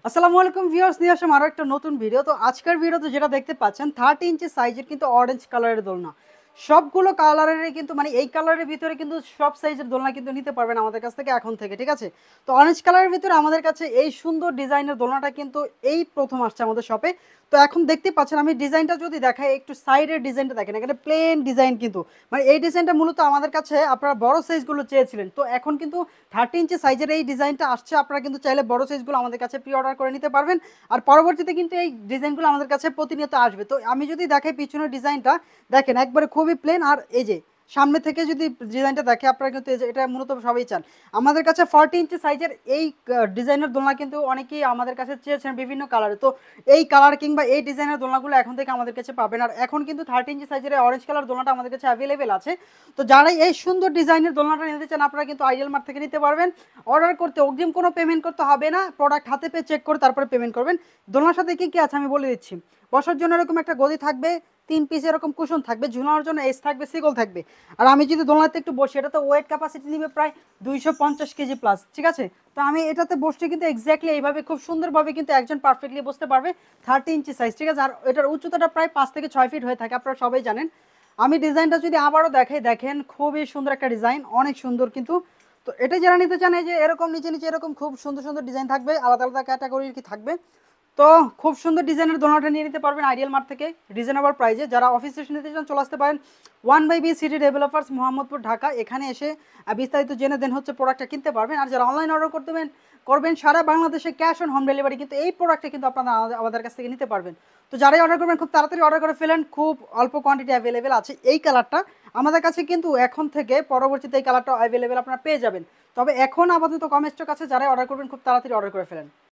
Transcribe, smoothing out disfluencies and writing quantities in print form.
আসসালামু আলাইকুম ভিউয়ার্স, নিয়ে আসলাম আরো একটা নতুন ভিডিও। তো আজকের ভিডিওতে যেটা দেখতে পাচ্ছেন 30 ইঞ্চি সাইজের কিন্তু অরেঞ্জ কালারের দোলনা। সবগুলো কালারেরই কিন্তু মানে এই কালারের ভিতরে কিন্তু সব সাইজের দোলনা কিন্তু নিতে পারবেন আমাদের কাছ থেকে এখন থেকে, ঠিক আছে? তো অরেঞ্জ কালারের ভিতরে আমাদের কাছে এই সুন্দর ডিজাইনের দোলনাটা কিন্তু এই প্রথম আসছে আমাদের শপে। তো এখন দেখতে পাচ্ছেন আমি ডিজাইনটা যদি দেখাই, একটু সাইডের ডিজাইনটা দেখেন, এখানে প্লেন ডিজাইন কিন্তু মানে এই ডিজাইনটা মূলত আমাদের কাছে আপনারা বড় সাইজগুলো চেয়েছিলেন। তো এখন কিন্তু 30 ইঞ্চি সাইজের এই ডিজাইনটা আসছে, আপনারা কিন্তু চাইলে বড় সাইজগুলো আমাদের কাছে প্রি অর্ডার করে নিতে পারবেন। আর পরবর্তীতে কিন্তু এই ডিজাইনগুলো আমাদের কাছে প্রতিনিয়ত আসবে। তো আমি যদি দেখাই পিছনের ডিজাইনটা, দেখেন একবারে খুবই প্লেন। আর এই যে সামনে থেকে যদি ডিজাইনটা দেখে আপনারা কিন্তু এই যে এটা মূলত সবাই চান। আমাদের কাছে 40 ইঞ্চি সাইজের এই ডিজাইনের দোলনা কিন্তু অনেকেই আমাদের কাছে চেয়েছেন বিভিন্ন কালারে। তো এই কালার কিংবা এই ডিজাইনের দোলনাগুলো এখন থেকে আমাদের কাছে পাবেন। আর এখন কিন্তু 30 ইঞ্চি সাইজের অরেঞ্জ কালার দোলনাটা আমাদের কাছে অ্যাভেলেবেল আছে। তো যারা এই সুন্দর ডিজাইনের দোলনাটা নিতে চান আপনারা কিন্তু আইডিয়াল মার্ট থেকে নিতে পারবেন। অর্ডার করতে অগ্রিম কোনো পেমেন্ট করতে হবে না, প্রোডাক্ট হাতে পেয়ে চেক করে তারপরে পেমেন্ট করবেন। দোলনার সাথে কি কি আছে আমি বলে দিচ্ছি। বসার জন্য এরকম একটা গদি থাকবে, 3 পিস এরকম কুশন থাকবে, ঝুলানোর জন্য এস থাকবে, সিগল থাকবে। আর আমি যদি দোলনাতে একটু বসি, এটা তো ওয়েট ক্যাপাসিটি নিবে প্রায় 250 কেজি প্লাস, ঠিক আছে? তো আমি এটাতে বসতে কিন্তু এক্স্যাক্টলি এইভাবে খুব সুন্দরভাবে কিন্তু একজন পারফেক্টলি বসতে পারবে। 30 ইঞ্চি সাইজ, ঠিক আছে? আর এটার উচ্চতাটা প্রায় 5 থেকে 6 ফিট হয়ে থাকে, আপনারা সবাই জানেন। আমি ডিজাইনটা যদি আবারও দেখাই, দেখেন খুবই সুন্দর একটা ডিজাইন, অনেক সুন্দর কিন্তু। তো এটা যারা নিতে চান, এই যে এরকম নিচে নিচে এরকম খুব সুন্দর সুন্দর ডিজাইন থাকবে, আলাদা আলাদা ক্যাটাগরির কি থাকবে। তো খুব সুন্দর ডিজাইনের দোলনাটা নিয়ে নিতে পারবেন আইডিয়াল মার্ট থেকে রিজনেবল প্রাইসে। যারা অফিস এসে নিতে চান চলে আসতে পারেন 1/B city developers, Mohammadpur, Dhaka. এখানে এসে বিস্তারিত জেনে দেন হচ্ছে প্রোডাক্টটা কিনতে পারবেন। আর যারা অনলাইন অর্ডার করবেন সারা বাংলাদেশে ক্যাশ অন হোম ডেলিভারি কিন্তু এই প্রোডাক্টটা কিন্তু আপনারা আমাদের কাছ থেকে নিতে পারবেন। তো যারাই অর্ডার করবেন খুব তাড়াতাড়ি অর্ডার করে ফেলেন, খুব অল্প কোয়ান্টিটি অ্যাভেলেবেল আছে এই কালারটা আমাদের কাছে কিন্তু এখন থেকে। পরবর্তীতে এই কালারটা অ্যাভেলেবেল আপনারা পেয়ে যাবেন। তবে এখন আপাতত কম স্টক আছে, যারাই অর্ডার করবেন খুব তাড়াতাড়ি অর্ডার করে ফেলেন।